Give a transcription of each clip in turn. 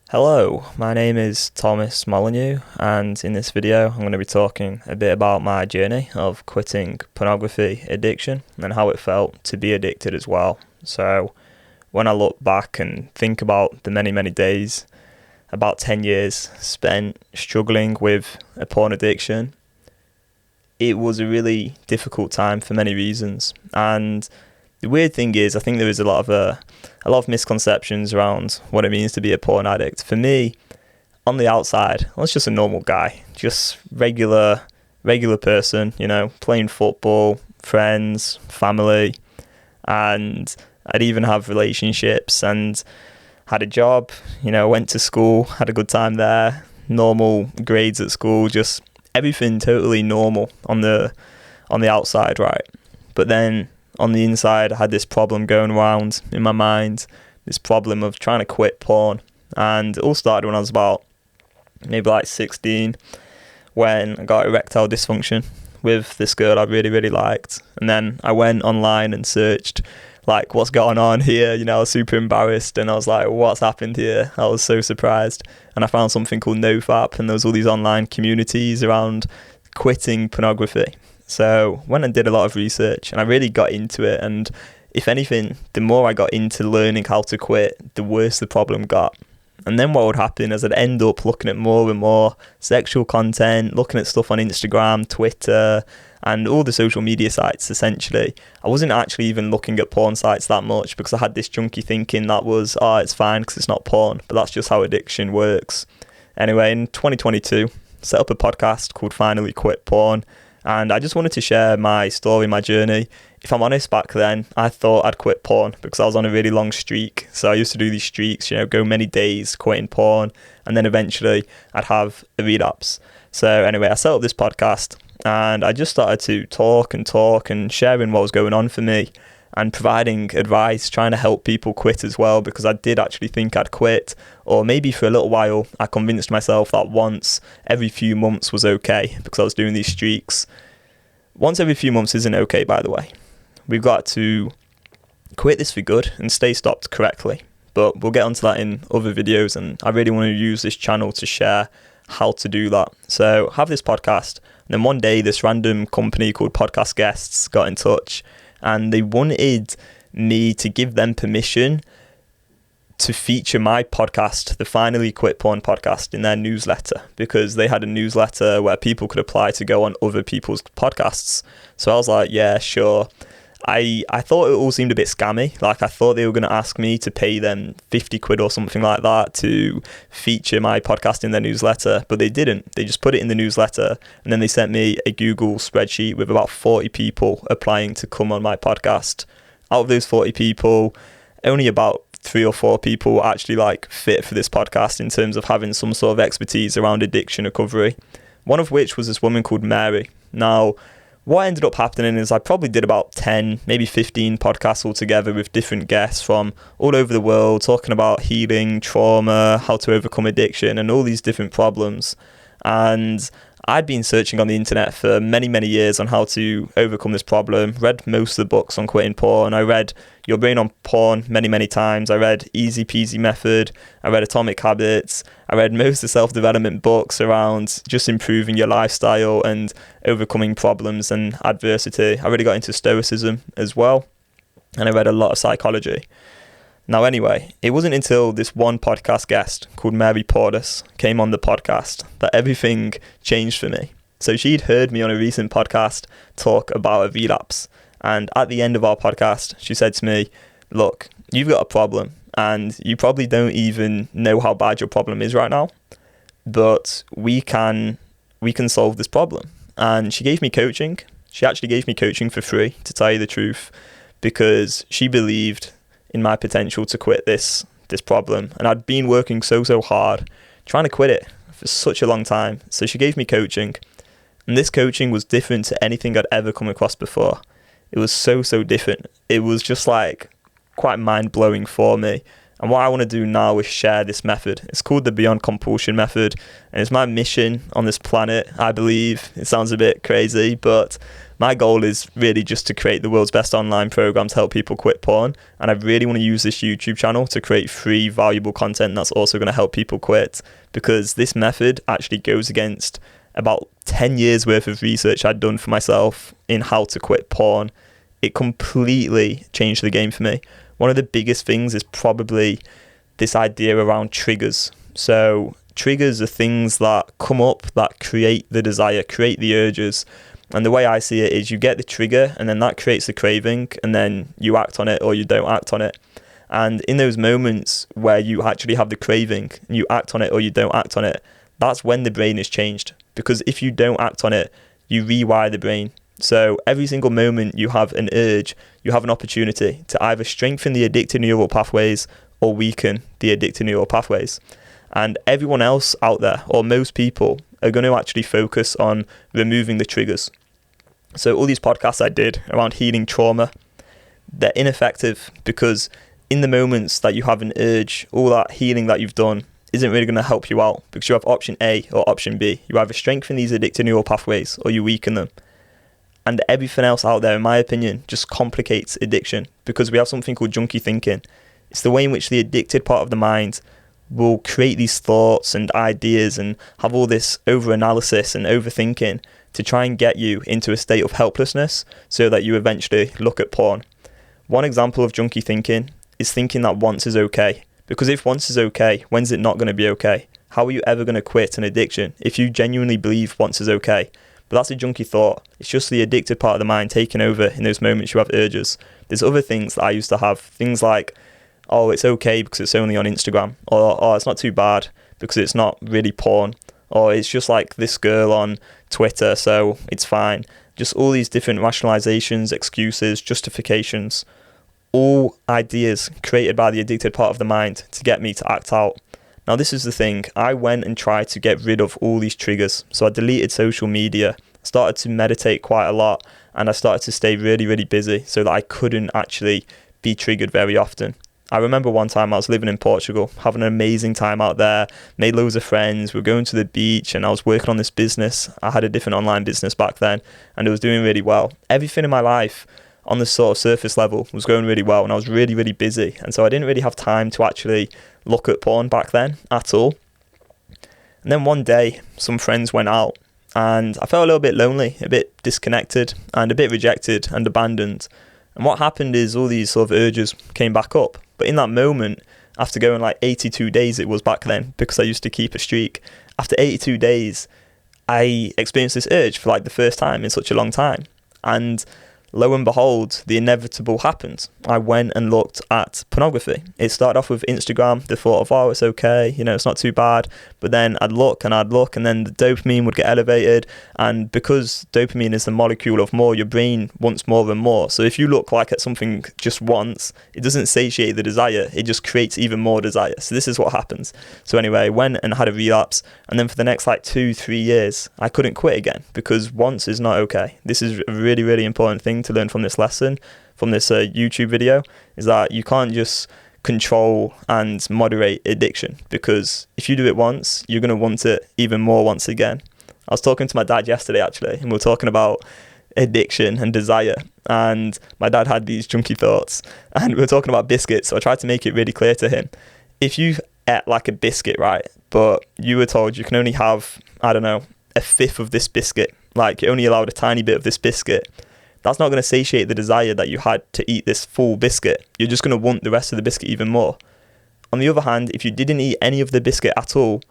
Hello, my name is Thomas Molyneux, and in this video I'm going to be talking a bit about my journey of quitting pornography addiction and how it felt to be addicted as well. So when I look back and think about the many days, about 10 years spent struggling with a porn addiction, it was a really difficult time for many reasons. And the weird thing is, I think there is a lot of misconceptions around what it means to be a porn addict. For me, on the outside, I was just a normal guy, just regular person, playing football, friends, family, and I'd even have relationships and had a job, went to school, had a good time there, normal grades at school, just everything totally normal on the outside, right? But then on the inside, I had this problem going around in my mind, this problem of trying to quit porn. And it all started when I was about maybe 16, when I got erectile dysfunction with this girl I really liked. And then I went online and searched what's going on here. I was super embarrassed and I was like, what's happened here? I was so surprised. And I found something called NoFap, and there was all these online communities around quitting pornography. So went and did a lot of research and I really got into it, and if anything, the more I got into learning how to quit, the worse the problem got. And then what would happen is I'd end up looking at more and more sexual content, looking at stuff on Instagram, Twitter, and all the social media sites essentially. I wasn't actually even looking at porn sites that much because I had this junky thinking that was, it's fine because it's not porn, but that's just how addiction works. Anyway, in 2022, set up a podcast called Finally Quit Porn. And I just wanted to share my story, my journey. If I'm honest, back then, I thought I'd quit porn because I was on a really long streak. So I used to do these streaks, go many days quitting porn. And then eventually I'd have a relapse. So anyway, I set up this podcast and I just started to talk and sharing what was going on for me and providing advice, trying to help people quit as well, because I did actually think I'd quit, or maybe for a little while I convinced myself that once every few months was okay because I was doing these streaks. Once every few months isn't okay, by the way. We've got to quit this for good and stay stopped correctly, but we'll get onto that in other videos, and I really want to use this channel to share how to do that. So have this podcast, and then one day this random company called Podcast Guests got in touch, and they wanted me to give them permission to feature my podcast, the Finally Quit Porn podcast, in their newsletter, because they had a newsletter where people could apply to go on other people's podcasts. So I was like, yeah, sure. I thought it all seemed a bit scammy. I thought they were going to ask me to pay them 50 quid or something like that to feature my podcast in their newsletter, but they didn't. They just put it in the newsletter, and then they sent me a Google spreadsheet with about 40 people applying to come on my podcast. Out of those 40 people, only about 3 or 4 people were actually fit for this podcast in terms of having some sort of expertise around addiction recovery. One of which was this woman called Mary. Now, what ended up happening is I probably did about 10, maybe 15 podcasts altogether with different guests from all over the world, talking about healing, trauma, how to overcome addiction, and all these different problems. And I'd been searching on the internet for many years on how to overcome this problem, read most of the books on quitting porn. I read Your Brain on Porn many times. I read Easy Peasy Method. I read Atomic Habits. I read most of the self-development books around just improving your lifestyle and overcoming problems and adversity. I really got into Stoicism as well. And I read a lot of psychology. Now anyway, it wasn't until this one podcast guest called Mary Portis came on the podcast that everything changed for me. So she'd heard me on a recent podcast talk about a relapse. And at the end of our podcast, she said to me, look, you've got a problem and you probably don't even know how bad your problem is right now, but we can solve this problem. And she gave me coaching. She actually gave me coaching for free, to tell you the truth, because she believed in my potential to quit this problem. And I'd been working so hard trying to quit it for such a long time. So she gave me coaching, and this coaching was different to anything I'd ever come across before. It was so different. It was just quite mind-blowing for me. And what I want to do now is share this method. It's called the Beyond Compulsion method, and it's my mission on this planet, I believe. It sounds a bit crazy, but my goal is really just to create the world's best online program to help people quit porn. And I really want to use this YouTube channel to create free, valuable content that's also going to help people quit, because this method actually goes against about 10 years worth of research I'd done for myself in how to quit porn. It completely changed the game for me. One of the biggest things is probably this idea around triggers. So triggers are things that come up that create the desire, create the urges. And the way I see it is you get the trigger and then that creates the craving, and then you act on it or you don't act on it. And in those moments where you actually have the craving and you act on it or you don't act on it, that's when the brain is changed. Because if you don't act on it, you rewire the brain. So every single moment you have an urge, you have an opportunity to either strengthen the addictive neural pathways or weaken the addictive neural pathways. And everyone else out there, or most people, are going to actually focus on removing the triggers. So all these podcasts I did around healing trauma, they're ineffective, because in the moments that you have an urge, all that healing that you've done isn't really going to help you out, because you have option A or option B. You either strengthen these addictive neural pathways or you weaken them. And everything else out there, in my opinion, just complicates addiction, because we have something called junkie thinking. It's the way in which the addicted part of the mind will create these thoughts and ideas and have all this over-analysis and overthinking to try and get you into a state of helplessness so that you eventually look at porn. One example of junkie thinking is thinking that once is okay. Because if once is okay, when's it not going to be okay? How are you ever going to quit an addiction if you genuinely believe once is okay? But that's a junkie thought. It's just the addicted part of the mind taking over in those moments you have urges. There's other things that I used to have. Things like, oh, it's okay because it's only on Instagram. Or, oh, it's not too bad because it's not really porn. Or it's just like this girl on Twitter, so it's fine. Just all these different rationalizations, excuses, justifications. All ideas created by the addicted part of the mind to get me to act out. Now, this is the thing. I went and tried to get rid of all these triggers. So I deleted social media, started to meditate quite a lot, and I started to stay really, really busy so that I couldn't actually be triggered very often. I remember one time I was living in Portugal, having an amazing time out there, made loads of friends, we were going to the beach, and I was working on this business. I had a different online business back then, and it was doing really well. Everything in my life on the sort of surface level was going really well, and I was really, really busy. And so I didn't really have time to actually look at porn back then at all. And then one day, some friends went out, and I felt a little bit lonely, a bit disconnected, and a bit rejected and abandoned. And what happened is all these sort of urges came back up. But in that moment, after going like 82 days, it was back then, because I used to keep a streak. After 82 days, I experienced this urge for like the first time in such a long time. And lo and behold, the inevitable happened. I went and looked at pornography. It started off with Instagram, the thought of, oh, it's okay, it's not too bad. But then I'd look, and then the dopamine would get elevated. And because dopamine is the molecule of more, your brain wants more and more. So if you look like at something just once, it doesn't satiate the desire, it just creates even more desire. So this is what happens. So anyway, I went and had a relapse. And then for the next like 2-3 years, I couldn't quit again, because once is not okay. This is a really, really important thing to learn from this lesson, from this YouTube video, is that you can't just control and moderate addiction, because if you do it once, you're going to want it even more once again. I was talking to my dad yesterday actually, and we were talking about addiction and desire, and my dad had these junky thoughts, and we were talking about biscuits. So I tried to make it really clear to him, if you ate like a biscuit, right, but you were told you can only have, I don't know, a fifth of this biscuit, like you're only allowed a tiny bit of this biscuit, that's not going to satiate the desire that you had to eat this full biscuit. You're just going to want the rest of the biscuit even more. On the other hand, if you didn't eat any of the biscuit at all,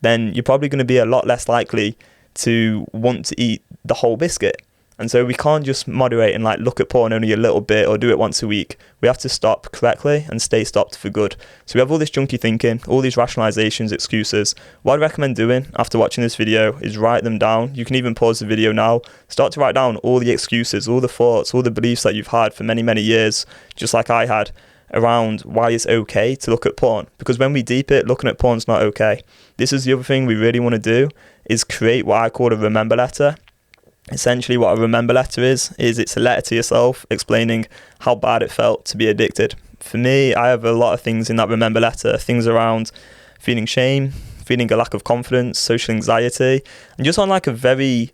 then you're probably going to be a lot less likely to want to eat the whole biscuit. And so we can't just moderate and like look at porn only a little bit or do it once a week. We have to stop correctly and stay stopped for good. So we have all this junky thinking, all these rationalizations, excuses. What I'd recommend doing after watching this video is write them down. You can even pause the video now. Start to write down all the excuses, all the thoughts, all the beliefs that you've had for many, many years, just like I had, around why it's okay to look at porn. Because when we deep it, looking at porn's not okay. This is the other thing we really want to do, is create what I call a remember letter. Essentially what a remember letter is it's a letter to yourself explaining how bad it felt to be addicted for me, I have a lot of things in that remember letter, things around feeling shame, feeling a lack of confidence, social anxiety, and just on like a very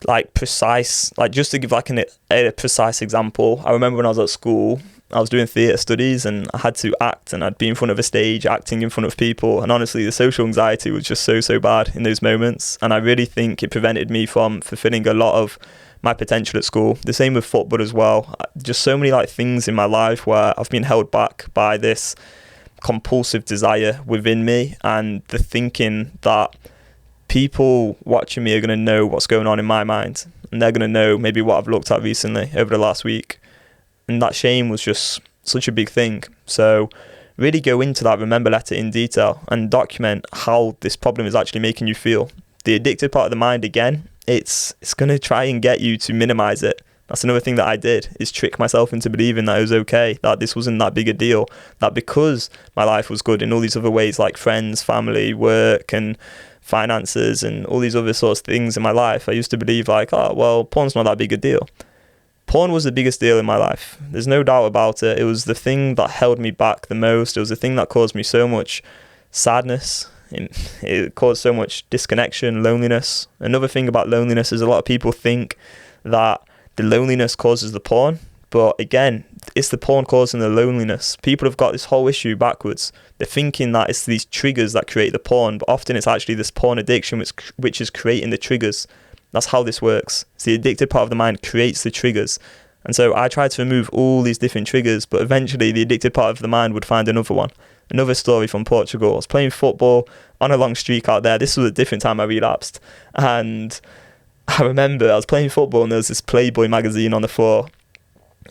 like precise, like just to give like a precise example, I remember when I was at school, I was doing theatre studies and I had to act, and I'd be in front of a stage acting in front of people, and honestly the social anxiety was just so bad in those moments, and I really think it prevented me from fulfilling a lot of my potential at school. The same with football as well. Just so many like things in my life where I've been held back by this compulsive desire within me, and the thinking that people watching me are going to know what's going on in my mind, and they're going to know maybe what I've looked at recently over the last week. And that shame was just such a big thing. So really go into that remember letter in detail and document how this problem is actually making you feel. The addicted part of the mind, again, it's going to try and get you to minimize it. That's another thing that I did, is trick myself into believing that it was okay, that this wasn't that big a deal, that because my life was good in all these other ways like friends, family, work and finances and all these other sorts of things in my life, I used to believe like, oh, well, porn's not that big a deal. Porn was the biggest deal in my life. There's no doubt about it. It was the thing that held me back the most. It was the thing that caused me so much sadness. It caused so much disconnection, loneliness. Another thing about loneliness is a lot of people think that the loneliness causes the porn. But again, it's the porn causing the loneliness. People have got this whole issue backwards. They're thinking that it's these triggers that create the porn, but often it's actually this porn addiction which is creating the triggers. That's how this works. So the addicted part of the mind creates the triggers. And so I tried to remove all these different triggers, but eventually the addicted part of the mind would find another one. Another story from Portugal. I was playing football on a long streak out there. This was a different time I relapsed. And I remember I was playing football and there was this Playboy magazine on the floor.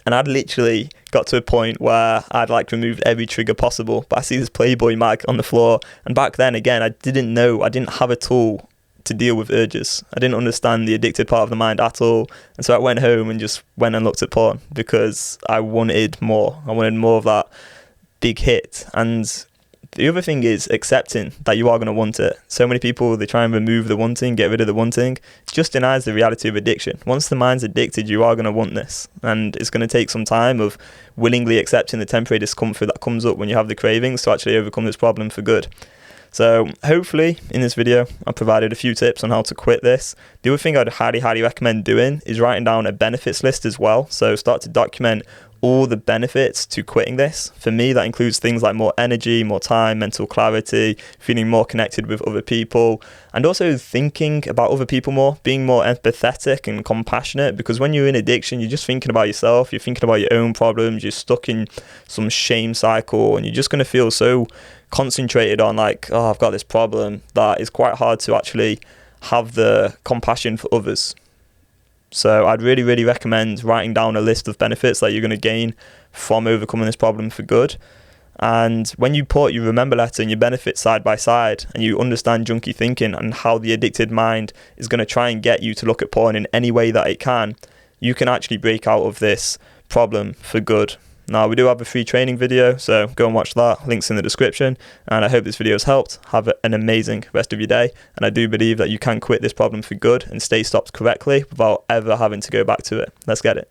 And I'd literally got to a point where I'd like removed every trigger possible. But I see this Playboy mag on the floor. And back then, again, I didn't have a tool to deal with urges. I didn't understand the addicted part of the mind at all, and so I went home and just went and looked at porn because I wanted more. I wanted more of that big hit. And the other thing is accepting that you are going to want it. So many people, they try and remove the wanting, get rid of the wanting. It just denies the reality of addiction. Once the mind's addicted, you are going to want this, and it's going to take some time of willingly accepting the temporary discomfort that comes up when you have the cravings to actually overcome this problem for good. So hopefully in this video I provided a few tips on how to quit this. The other thing I'd highly recommend doing is writing down a benefits list as well. So start to document all the benefits to quitting this. For me, that includes things like more energy, more time, mental clarity, feeling more connected with other people, and also thinking about other people more, being more empathetic and compassionate, because when you're in addiction, you're just thinking about yourself, you're thinking about your own problems, you're stuck in some shame cycle, and you're just going to feel so concentrated on like, oh, I've got this problem, that it's quite hard to actually have the compassion for others. So I'd really recommend writing down a list of benefits that you're going to gain from overcoming this problem for good. And when you put your remember letter and your benefits side by side, and you understand junkie thinking and how the addicted mind is going to try and get you to look at porn in any way that it can, you can actually break out of this problem for good. Now, we do have a free training video, so go and watch that. Links in the description. And I hope this video has helped. Have an amazing rest of your day. And I do believe that you can quit this problem for good and stay stopped correctly without ever having to go back to it. Let's get it.